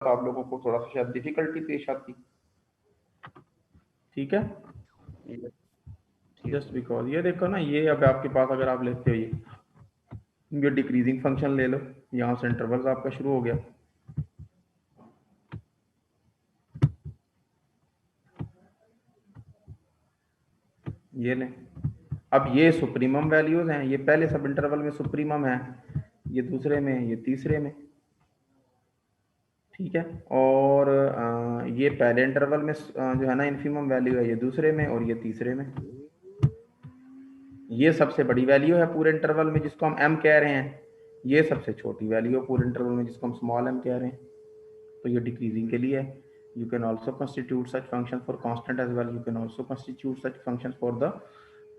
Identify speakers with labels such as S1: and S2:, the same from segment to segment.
S1: तो आप लोगों को थोड़ा सा शायद डिफिकल्टी पेश आती। ठीक है, जस्ट बिकॉज ये देखो ना, ये अब आपके पास अगर आप लेते हो ये डिक्रीजिंग फंक्शन ले लो, यहाँ से इंटरवल आपका शुरू हो गया। ये लें, अब ये सुप्रीमम वैल्यूज हैं, ये पहले सब इंटरवल में सुप्रीमम है, ये दूसरे में, ये तीसरे में। ठीक है, और ये पहले इंटरवल में जो है ना इन्फीमम वैल्यू है, ये दूसरे में, और ये तीसरे में। ये सबसे बड़ी वैल्यू है पूरे इंटरवल में जिसको हम m कह रहे हैं, ये सबसे छोटी वैल्यू है पूरे इंटरवल में जिसको हम स्मॉल m कह रहे हैं। तो ये डिक्रीजिंग के लिए है। You can also constitute such function for constant as well, you can also constitute such function for the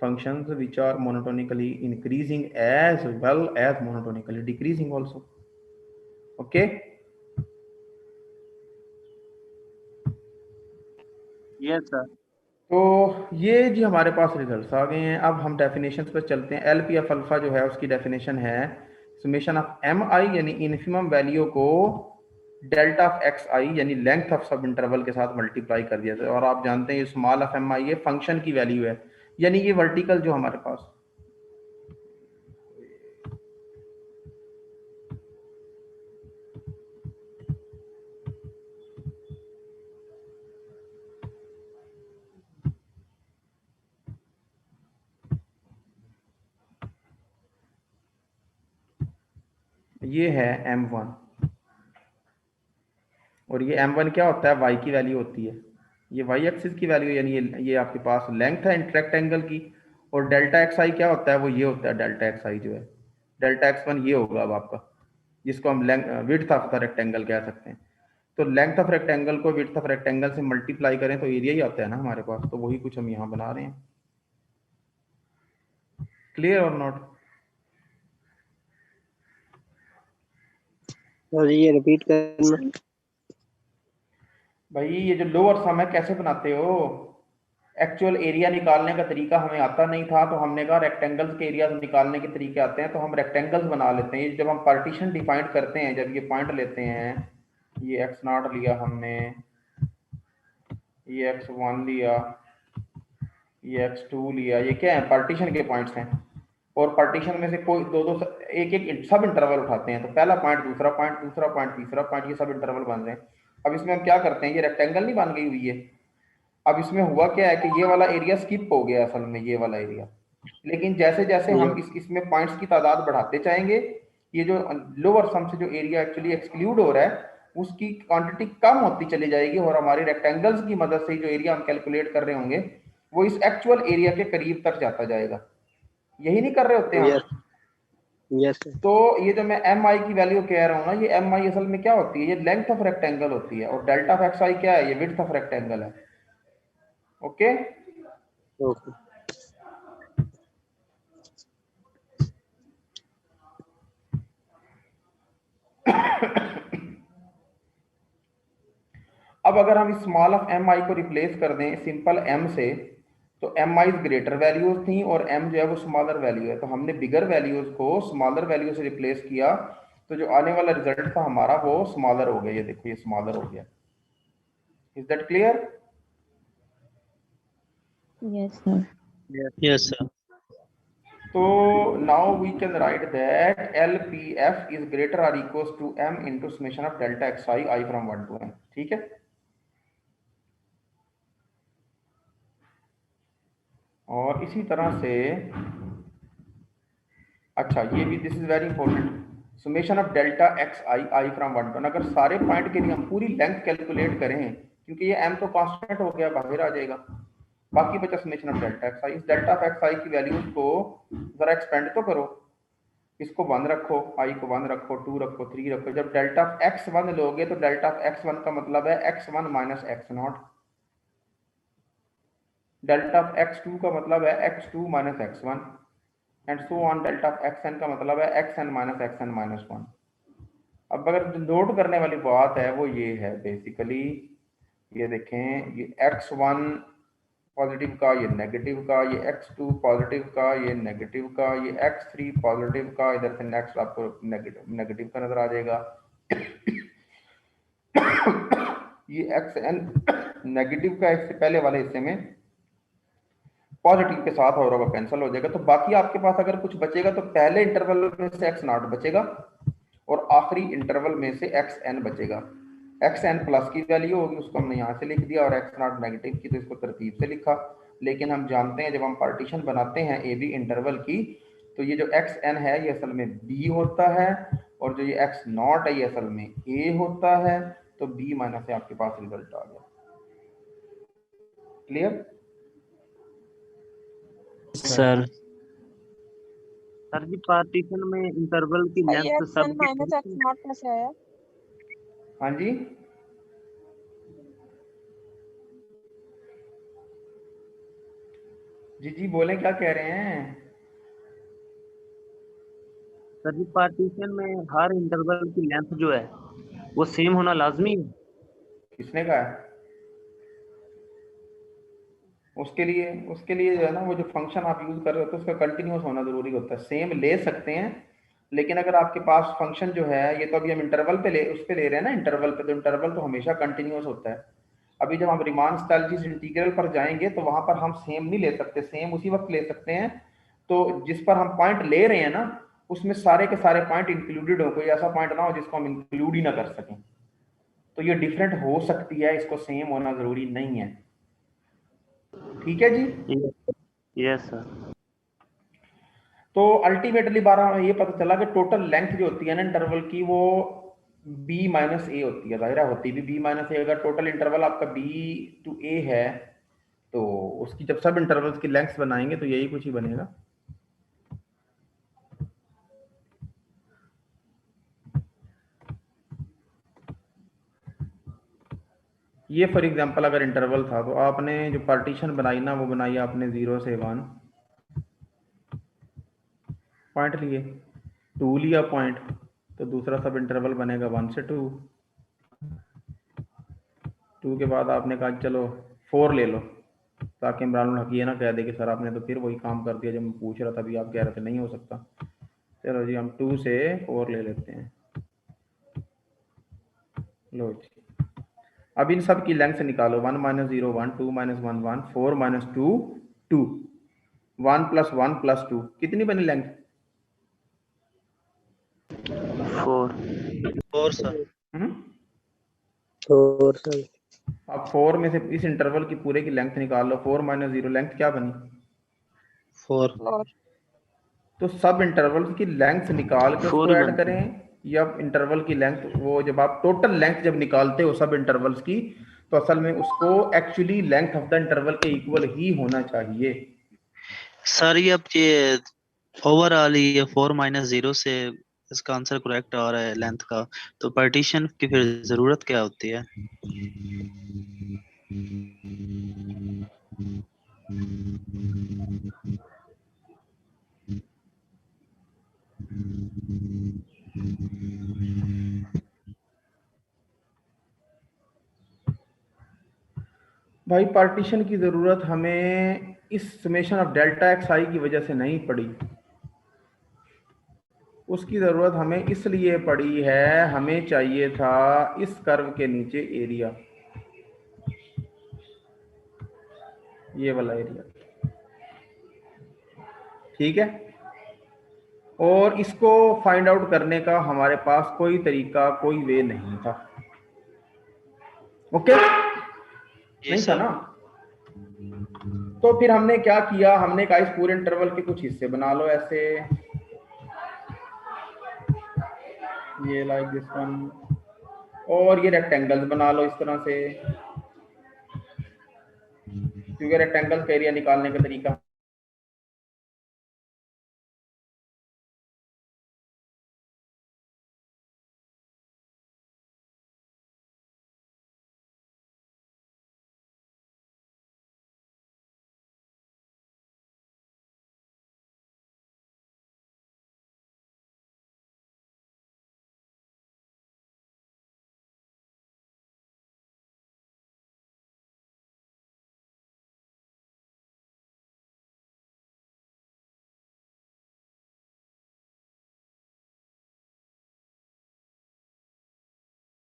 S1: functions which are monotonically increasing as well as monotonically decreasing also. Okay,
S2: yes sir.
S1: तो ये जी हमारे पास results आ गए हैं। अब हम definition पर चलते हैं। एल पी एफ अल्फा जो है उसकी डेफिनेशन है समेशन ऑफ एम आई यानी इन्फिमम वैल्यू को डेल्टा ऑफ एक्स आई यानी लेंथ ऑफ सब इंटरवल के साथ मल्टीप्लाई कर दिया जाए। और आप जानते हैं ये स्मॉल ऑफ एम आई ये फंक्शन की वैल्यू है, यानी ये वर्टिकल जो हमारे पास ये है m1, और ये m1 क्या होता है, y की वैल्यू होती है, ये y एक्सिस की वैल्यू, यानी ये आपके पास लेंथ है रेक्टेंगल की। और डेल्टा एक्स आई क्या होता है, वो ये होता है डेल्टा एक्स आई जो है, डेल्टा x1 ये होगा अब आपका, जिसको हम विड्थ ऑफ द रेक्टेंगल कह सकते हैं। तो लेंथ ऑफ रेक्टेंगल को विड्थ ऑफ रेक्टेंगल से मल्टीप्लाई करें तो एरिया ही आता है ना हमारे पास, तो वही कुछ हम यहाँ बना रहे हैं। क्लियर और नॉट?
S3: ये रिपीट करना
S1: भाई ये जो लोअर सम है कैसे बनाते हो, एक्चुअल एरिया निकालने का तरीका हमें आता नहीं था, तो हमने कहा रेक्टेंगल्स के एरिया निकालने के तरीके आते हैं, तो हम रेक्टेंगल्स बना लेते हैं। जब हम पार्टीशन डिफाइन करते हैं, जब ये पॉइंट लेते हैं, ये x0 लिया हमने, ये x1 लिया, ये x2 लिया, ये क्या है, पार्टीशन के पॉइंट्स हैं। और पार्टीशन में से कोई दो दो एक एक सब इंटरवल उठाते हैं, तो पहला पॉइंट, दूसरा पॉइंट, दूसरा पॉइंट, तीसरा पॉइंट, ये सब इंटरवल बन रहे हैं। अब इसमें हम क्या करते हैं, ये रेक्टेंगल नहीं बन गई हुई है, अब इसमें हुआ क्या है कि ये वाला एरिया स्किप हो गया असल में, ये वाला एरिया। लेकिन जैसे जैसे हम इसमें पॉइंट्स की तादाद बढ़ाते जाएंगे, ये जो लोअर सम से जो एरिया एक्चुअली एक्सक्लूड हो रहा है उसकी क्वांटिटी कम होती चली जाएगी, और हमारी रेक्टेंगल्स की मदद से जो एरिया हम कैलकुलेट कर रहे होंगे वो इस एक्चुअल एरिया के करीब तक जाता जाएगा। यही नहीं कर रहे होते हम?
S3: यस।
S1: तो ये जो मैं एम आई की वैल्यू कह रहा हूँ ना, ये एम आई असल में क्या होती है, ये लेंथ ऑफ रेक्टेंगल होती है, और डेल्टा ऑफ एक्स आई क्या है, ये विड्थ ऑफ रेक्टेंगल है। Okay,
S3: okay.
S1: अब अगर हम स्मॉल ऑफ एम आई को रिप्लेस कर दें सिंपल एम से, तो एम आई ग्रेटर वैल्यूज थी और एम जो है वो स्मॉलर वैल्यू है, तो हमने बिगर वैल्यूज को स्मॉलर वैल्यू से रिप्लेस किया, तो जो आने वाला रिजल्ट था हमारा वो स्मॉलर हो गया। ये देखो ये स्मॉलर हो गया। Is that clear?
S4: Yes, sir.
S2: Yes sir.
S1: तो now we can write that L P F is greater or equal to M into summation of delta X I I from 1 to n। ठीक है, और इसी तरह से अच्छा ये भी, this is very important, summation of delta X I I from 1 to n। अगर सारे पॉइंट के लिए हम पूरी लेंथ कैलकुलेट करें, क्योंकि ये m तो कांस्टेंट हो गया, बाहर आ जाएगा, बाकी बचा समेशन ऑफ डेल्टा एक्स आई। इस डेल्टा ऑफ एक्स आई की वैल्यूज को जरा एक्सपेंड तो करो, इसको 1 रखो, आई को 1 रखो, 2 रखो, 3 रखो। जब डेल्टा ऑफ x1 लोगे तो डेल्टा ऑफ x1 का मतलब है x1 minus x0, delta of x2 का मतलब है x2 minus x1, and so on. Delta of xn का मतलब है xn माइनस xn माइनस 1। अब अगर नोट करने वाली बात है वो ये है बेसिकली, ये देखें, ये x1 पॉजिटिव का, ये नेगेटिव का, ये x2 पॉजिटिव का, ये नेगेटिव का, ये x3 पॉजिटिव का, इधर से नेक्स्ट आपको नेगेटिव का नजर आ जाएगा। ये एक्स एन नेगेटिव का इससे पहले वाले हिस्से में पॉजिटिव के साथ और होगा, कैंसिल हो जाएगा। तो बाकी आपके पास अगर कुछ बचेगा तो पहले इंटरवल में से एक्स नॉट बचेगा और आखिरी इंटरवल में से एक्स एन बचेगा। एक्स एन प्लस की वैल्यू होगी, उसको हमने यहाँ से लिख दिया, और एक्स नॉट नेगेटिव की तो इसको तरतीब से लिखा। लेकिन हम जानते हैं जब हम पार्टीशन बनाते हैं ए बी इंटरवल की, तो ये जो एक्स एन है ये असल में बी होता है, और जो ये एक्स नॉट है ये असल में ए होता है। तो बी माइनस से आपके पास रिजल्ट आ गया। क्लियर?
S2: सर सर जी पार्टीशन में इंटरवल की लेंथ
S4: एक्स एन
S2: सब
S4: माइनस एक्स नॉट कैसे आया?
S1: हाँ जी, जी जी बोले, क्या कह रहे हैं?
S2: सर जी पार्टीशन में हर इंटरवल की लेंथ जो है वो सेम होना लाजमी है।
S1: किसने कहा है? उसके लिए जो है ना, वो जो फंक्शन आप यूज कर रहे हो तो उसका कंटिन्यूअस होना जरूरी होता है। सेम ले सकते हैं, लेकिन अगर आपके पास फंक्शन जो है, ये तो अभी हम इंटरवल पे उस पे ले रहे हैं ना, इंटरवल पे, तो इंटरवल तो हमेशा कंटिन्यूअस होता है। अभी जब हम रिमान स्टाइलजीज इंटीग्रल पर जाएंगे तो वहां पर हम सेम नहीं ले सकते, सेम उसी वक्त ले सकते हैं तो जिस पर हम पॉइंट ले रहे हैं ना, उसमें सारे के सारे पॉइंट इंक्लूडेड हो, कोई ऐसा पॉइंट ना हो जिसको हम इंक्लूड ही ना कर सकें। तो ये डिफरेंट हो सकती है, इसको सेम होना जरूरी नहीं है। ठीक है जी।
S2: Yes sir.
S1: तो अल्टीमेटली 12 ये पता चला कि टोटल लेंथ जो होती है ना इंटरवल की, वो b माइनस ए होती है। जाहिर होती भी b माइनस ए, अगर टोटल इंटरवल आपका b टू a है तो उसकी जब सब इंटरवल्स की लेंथ्स बनाएंगे तो यही कुछ ही बनेगा। ये फॉर एग्जांपल अगर इंटरवल था तो आपने जो पार्टीशन बनाई ना, वो बनाई आपने 0 से 1 पॉइंट लिए, 2 लिया पॉइंट, तो दूसरा सब इंटरवल बनेगा 1 से 2। 2 के बाद आपने कहा चलो 4 ले लो, ताकि इमरान हक ये ना कह दे कि सर आपने तो फिर वही काम कर दिया जब मैं पूछ रहा था, अभी आप कह रहे थे नहीं हो सकता। चलो जी, हम 2 से 4 ले लेते हैं। लो जी, अब इन सब की लेंथ निकालो। 1 minus 0 1, 2 minus 1 1, 4 minus 2 2, 1 plus 1 plus 2, कितनी बनी लेंथ?
S2: 4
S3: 4
S2: सर।
S1: हम्म,
S3: 4 सर।
S1: अब 4 में से इस इंटरवल की पूरे की लेंथ निकाल लो। 4 माइनस 0 लेंथ क्या बनी?
S3: 4
S4: और
S1: तो सब इंटरवल की लेंथ निकाल के
S2: 4
S1: उसको
S2: ही
S1: ऐड
S2: बनता है।
S1: करें, या इंटरवल की लेंथ, वो जब आप टोटल लेंथ जब निकालते हो सब इंटरवल्स की, तो असल में उसको actually length of the interval के इक्वल ही होना चाहिए।
S5: सर ये अब ये ओवरऑल ये 4 - 0 से इसका आंसर करेक्ट आ रहा है लेंथ का, तो पार्टीशन की फिर जरूरत क्या होती है?
S1: भाई पार्टीशन की जरूरत हमें इस समेशन ऑफ डेल्टा एक्स आई की वजह से नहीं पड़ी, उसकी ज़रूरत हमें इसलिए पड़ी है, हमें चाहिए था इस कर्व के नीचे एरिया, ये वाला एरिया। ठीक है, और इसको फाइंड आउट करने का हमारे पास कोई तरीका, कोई वे नहीं था। ओके,
S5: जी
S1: नहीं था
S5: सर।
S1: ना? तो फिर हमने क्या किया, हमने कहा इस पूरे इंटरवल के कुछ हिस्से बना लो ऐसे, ये लाइक दिस वन, और ये रेक्टेंगल्स बना लो इस तरह से, क्योंकि रेक्टेंगल का एरिया निकालने का तरीका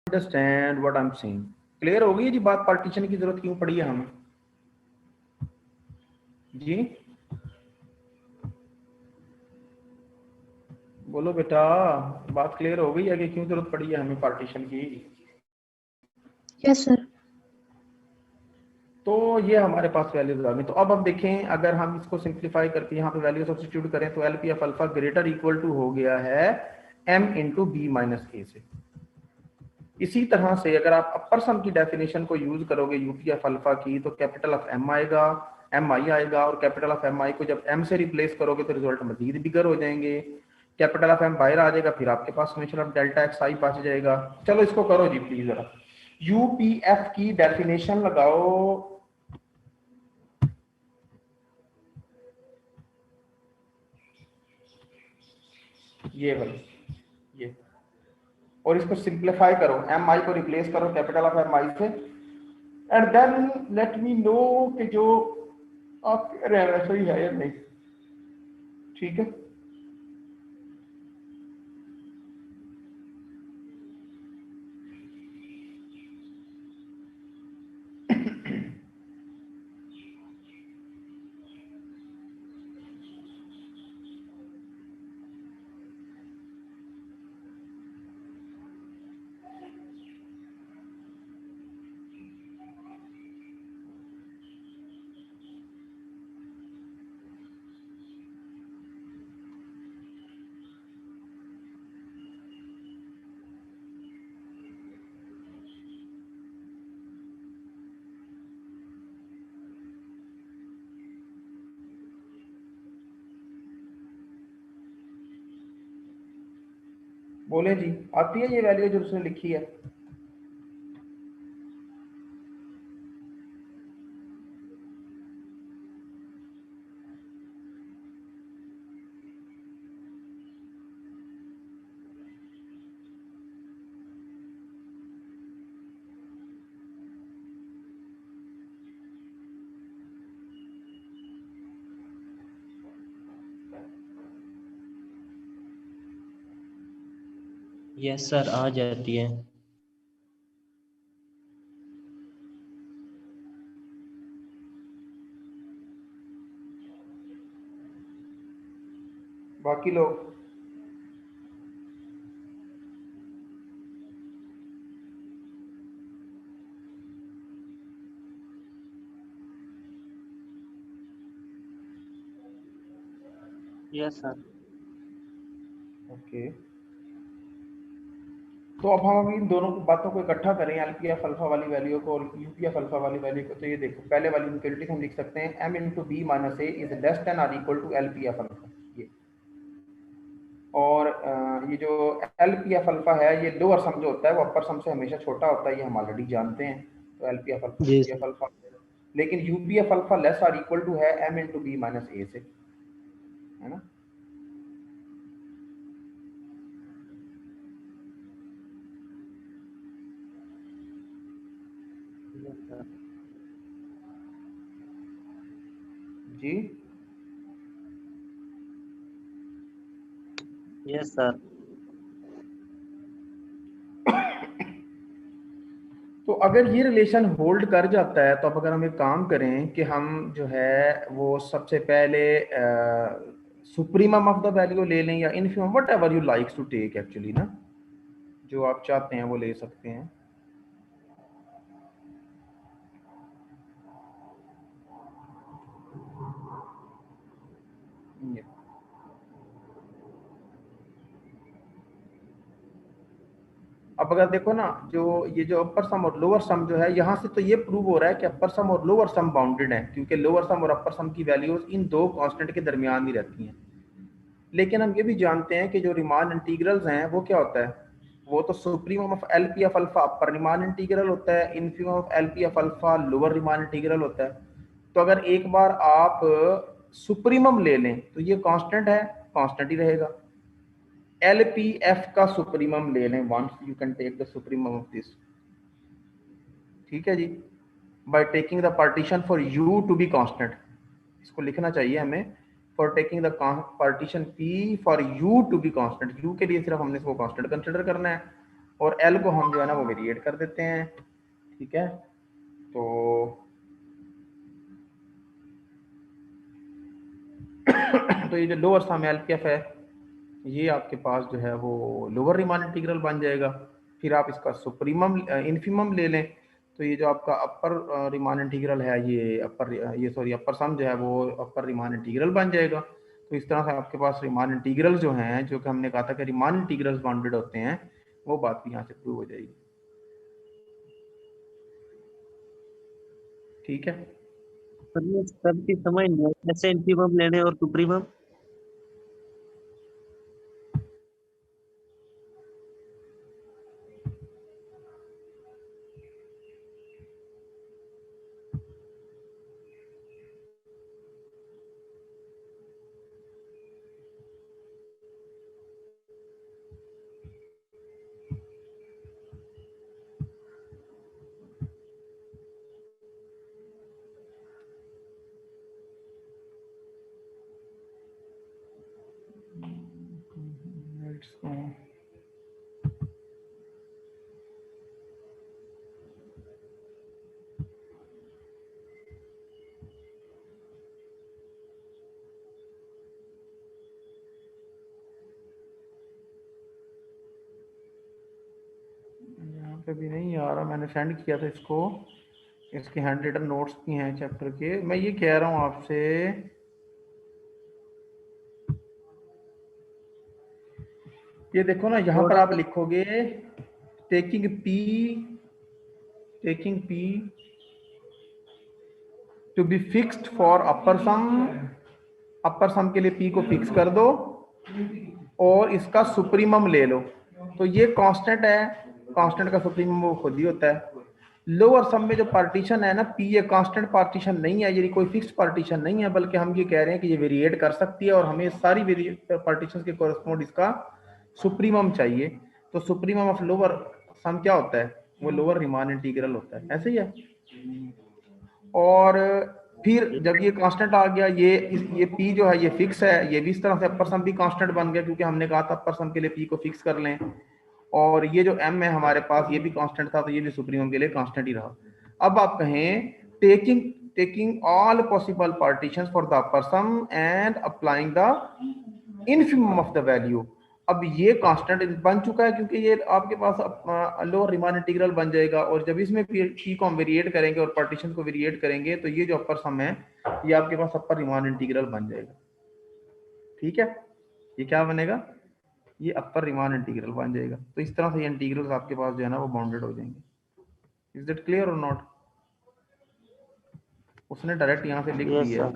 S1: understand what I'm saying. Clear हो गई जी बात, पार्टीशन की जरूरत क्यों पड़ी है हमें जी? बोलो बेटा, बात क्लियर हो गई है कि क्यों जरूरत पड़ी है हमें पार्टीशन की?
S4: Yes sir.
S1: तो ये हमारे पास वैल्यूज आ गई। तो अब देखें, अगर हम इसको सिंप्लीफाई करके यहाँ पे वैल्यू सब्स्टिट्यूट करें तो L P F alpha greater equal to हो गया है m into B minus A से। इसी तरह से अगर आप अपर सम की डेफिनेशन को यूज करोगे यूपीएफ अल्फा की, तो कैपिटल ऑफ एम आएगा, एम आई आएगा, और कैपिटल ऑफ एम आई को जब एम से रिप्लेस करोगे तो रिजल्ट मजीद बिगर हो जाएंगे। कैपिटल ऑफ एम बाहर आ जाएगा, फिर आपके पास समेशन ऑफ डेल्टा एक्स आई बच जाएगा। चलो इसको करो जी प्लीज जरा, यूपीएफ की डेफिनेशन लगाओ। ये वाली, ये, और इसको सिंप्लीफाई करो, एम आई को रिप्लेस करो कैपिटल ऑफ एम आई से, and then let me know कि जो आप कह रहे हैं वैसा ही है या नहीं। ठीक है, बोले जी, आती है ये वैल्यू जो उसने लिखी है?
S6: यस सर, आ जाती है।
S1: बाकी लोग
S2: यस सर।
S1: ओके। तो अब हम अभी इन दोनों बातों को इकट्ठा करें, एलपीएफ अल्फा वाली वैल्यू को और यूपीएफ अल्फा वाली वैल्यू को। तो ये देखो, पहले वाली इनक्वलिटी हम लिख सकते हैं m into B minus A is less than or equal to LPF alpha, ये। और ये जो एलपीएफ अल्फा है, ये लोअर सम जो होता है वो अपर सम से हमेशा छोटा होता है, ये हम ऑलरेडी जानते हैं। तो एलपीएफ अल्फा,
S3: जी
S1: यूपीएफ अल्फा, लेकिन UPF alpha less or equal to है m into B minus A से, है ना? जी
S2: यस सर।
S1: तो अगर ये रिलेशन होल्ड कर जाता है, तो अब अगर हम एक काम करें कि हम जो है वो सबसे पहले सुप्रीमम ऑफ द वैल्यू ले लें या infimum, whatever you likes to take actually ना, जो आप चाहते हैं वो ले सकते हैं। ये अब अगर देखो ना, जो ये जो अपर सम और लोअर सम जो है, यहाँ से तो ये प्रूव हो रहा है कि अपर सम और लोअर सम बाउंडेड है, क्योंकि लोअर सम और अपर सम की वैल्यूज इन दो कांस्टेंट के दरमियान ही रहती हैं। लेकिन हम ये भी जानते हैं कि जो रिमान इंटीग्रल्स हैं वो क्या होता है, वो तो supremum of LPF alpha upper Riemann integral होता है, infimum of LPF alpha lower Riemann integral होता है। तो अगर एक बार आप सुप्रीमम ले लें तो ये कांस्टेंट है, कांस्टेंट ही रहेगा। एलपीएफ का सुप्रीमम ले लें, once you can take the supremum of this, ठीक है जी, by taking the partition for U to be constant. इसको लिखना चाहिए हमें, for taking the partition P for U to be constant. U के लिए सिर्फ हमने इसको कांस्टेंट कंसिडर करना है, और एल को हम जो है ना वो वेरिएट कर देते हैं, ठीक है, तो ये जो लोअर सम एलपीएफ है ये आपके पास जो है वो लोअर रीमान इंटीग्रल बन जाएगा। फिर आप इसका सुप्रीमम इन्फीमम ले लें, तो ये जो आपका अपर रीमान इंटीग्रल है ये अपर सम जो है वो अपर रीमान इंटीग्रल बन जाएगा। तो इस तरह से आपके पास रीमान इंटीग्रल जो हैं, जो कि हमने कहा था कि रीमान इंटीग्रल्स बाउंडेड होते हैं, वो बात भी यहाँ से प्रूव हो जाएगी। ठीक है,
S2: सर ये सबकी समझ नहीं आई, कैसे इन्फीमम लेने और सुप्रीमम।
S1: let's go. यहाँ पे भी नहीं आ रहा, मैंने सेंड किया था इसको, इसके हैंड रिटन नोट्स भी हैं चैप्टर के। मैं ये कह रहा हूँ आपसे, ये देखो ना, यहाँ पर आप लिखोगे taking P to be fixed for upper sum के लिए P को फिक्स कर दो और इसका सुप्रीमम ले लो। तो ये कांस्टेंट है, कांस्टेंट का सुप्रीमम वो खुद ही होता है। लोअर सम में जो पार्टीशन है ना P, ये कांस्टेंट पार्टीशन नहीं है, ये कोई फिक्स्ड पार्टीशन नहीं है, बल्कि हम ये कह रहे हैं कि ये वेरिएट कर सकती है और हमें सारी पार्टीशन के कोरस्पोंड इसका सुप्रीमम चाहिए। तो सुप्रीमम ऑफ लोअर सम क्या होता है, वो लोअर रीमान इंटीग्रल होता है, ऐसे ही है। और फिर जब ये कांस्टेंट आ गया, ये P जो है ये फिक्स है, ये भी इस तरह से अपर सम भी कांस्टेंट बन गया, क्योंकि हमने कहा था अपर सम के लिए P को फिक्स कर लें। और ये जो M है हमारे पास, ये भी कांस्टेंट था, तो ये भी सुप्रीमम के लिए कांस्टेंट ही रहा। अब आप कहें taking all possible partitions for the upper sum and applying the infimum of the value. अब ये कांस्टेंट बन चुका है, क्योंकि ये आपके पास लोअर रीमान इंटीग्रल बन जाएगा, और जब इसमें P को हम वेरिएट करेंगे और पार्टीशन को वेरिएट करेंगे, तो ये जो अपर सम है ये आपके पास अपर रीमान इंटीग्रल बन जाएगा। ठीक है, ये क्या बनेगा, ये अपर रीमान इंटीग्रल बन जाएगा। तो इस तरह से ये इंटीग्रल्स आपके पास जो है ना वो बाउंडेड हो जाएंगे। इज दैट क्लियर और नॉट? उसने डायरेक्ट यहाँ से लिख दिया है,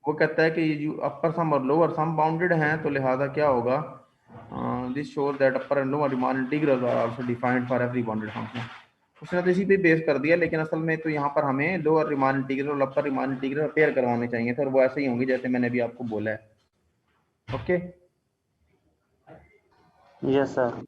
S1: वो कहता है कि ये जो अपर सम और लोअर सम बाउंडेड हैं, तो लिहाजा क्या होगा, this shows that upper and lower Riemann integrals are also defined for every bounded function. उसने तो इसी पे बेस कर दिया, लेकिन असल में तो यहाँ पर हमें लोअर रीमान इंटीग्रल और अपर रीमान इंटीग्रल पेयर करवाने चाहिए थे, और वो ऐसे ही होंगे जैसे मैंने अभी आपको बोला है। Okay,
S2: yes sir.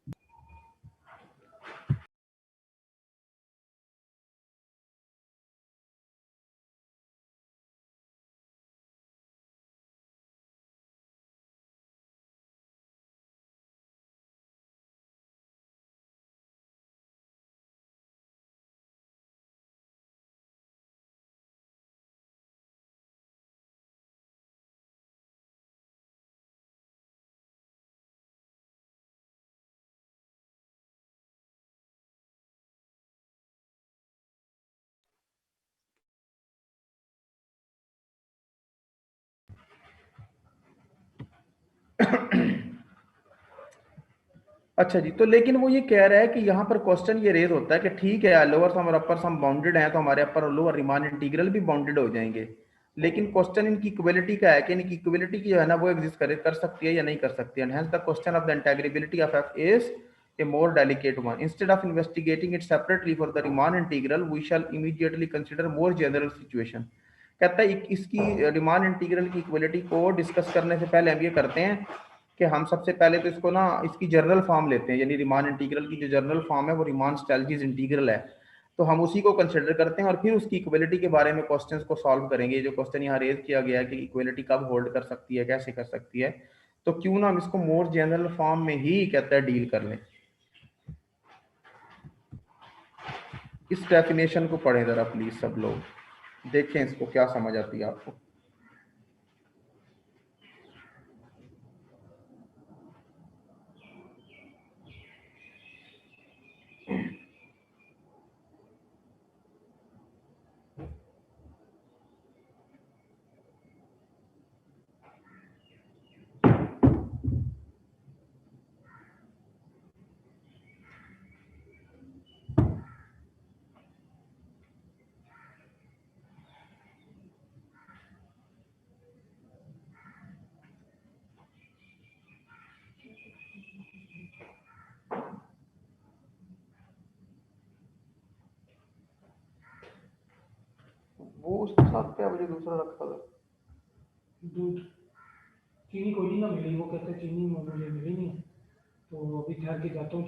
S1: अच्छा जी, तो लेकिन वो ये कह रहा है कि यहाँ पर क्वेश्चन ये रेज होता है कि ठीक है लोअर सम और अपर सम बाउंडेड हैं, तो हमारे अपर और लोअर रीमान इंटीग्रल भी बाउंडेड हो जाएंगे, लेकिन क्वेश्चन इनकी इक्वलिटी का है कि इनकी इक्वलिटी की जो है ना वो एग्जिस्ट कर सकती है या नहीं कर सकती है। Hence the question of the integrability of f is a more delicate one. Instead of investigating it separately for the Riemann integral, we shall immediately consider more general situation. कहता है इसकी रीमान इंटीग्रल की equality को discuss करने से पहले हम ये करते हैं कि हम सबसे पहले तो इसको ना इसकी जर्नल फॉर्म लेते हैं, यानी रीमान इंटीग्रल की जो जर्नल फॉर्म है वो रीमान स्टाइलजीज इंटीग्रल है, तो हम उसी को कंसिडर करते हैं और फिर उसकी इक्वलिटी के बारे में क्वेश्चंस को सॉल्व करेंगे। जो क्वेश्चन यहाँ रेज किया गया है कि इक्वलिटी कब होल्ड कर सकती है, कैसे कर सकती है, तो क्यों ना हम इसको मोर जनरल फॉर्म में ही कहता है डील कर लें। इस डेफिनेशन को पढ़ें जरा प्लीज सब लोग, देखें इसको क्या समझ आती है आपको। वो उसके साथ क्या मुझे दूसरा रखा था,
S7: दूध चीनी कोई नहीं ना मिली, वो कहते चीनी मुझे मिली नहीं, तो अभी ठहर के जाता हूँ।